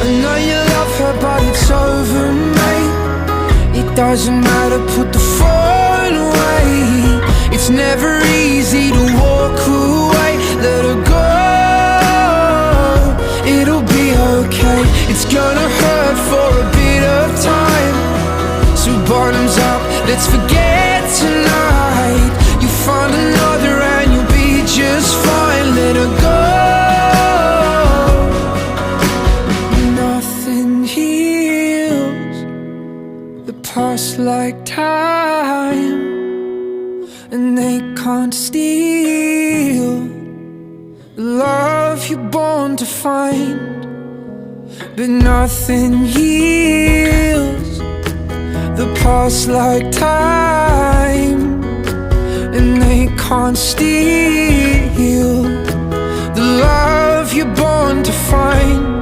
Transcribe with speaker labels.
Speaker 1: I know you love her, but it's over, mate. It doesn't matter, put the phone away. It's never easy to walk away. Let her go, it'll be okay. It's gonna hurt for a bit of time, so bottoms up, let's forget tonight. You find another and you'll be just fine. Let her go. Nothing heals the past like time, and they can't steal the love you're born to find. But nothing heals the past like time, and they can't steal the love you're born to find.